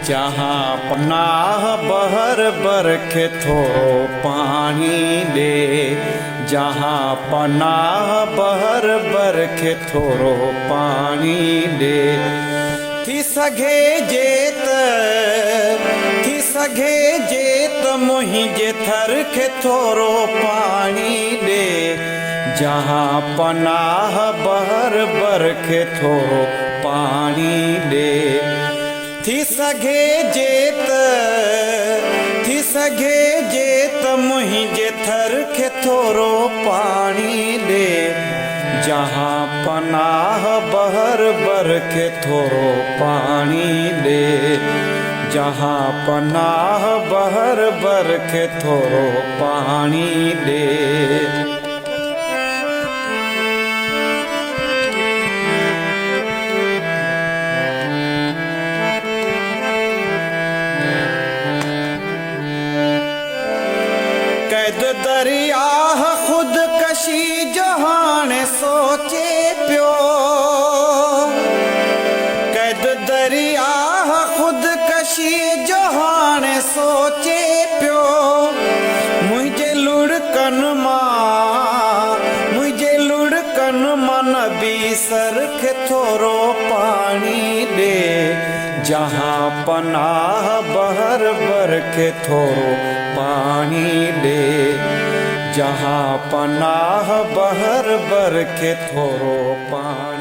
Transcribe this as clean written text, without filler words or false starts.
जहाँ पनाह बहर बरखे थोरो पानी दे। जहाँ पनाह बहर बरखे थोरो पानी दे। थी सघे जेत मुंहिंजे थर खे थोरो पाणी ॾे। जहाँ पनाह बहर बरखे थोरो पाणी ॾे। थी सघे जेत मुंहिंजे थर खे थोरो पाणी ॾे। जहाँ पनाह बहर बरखे थोरो पाणी ॾे। जहाँ पनाह बहर बरखे थोरो पाणी ॾे। कैद दरिया ख़ुदकशी जो हाणे सोचे पियो। कैद दरिया ख़ुदकशी जो हाणे सोचे पियो। मुंहिंजे लुड़कन मन बीसर खे थोरो पाणी ॾे। जहाँ पनाह बहर बरखे थोरो पाणी ॾे। जहाँ पनाह बहर बरखे थोरो पाणी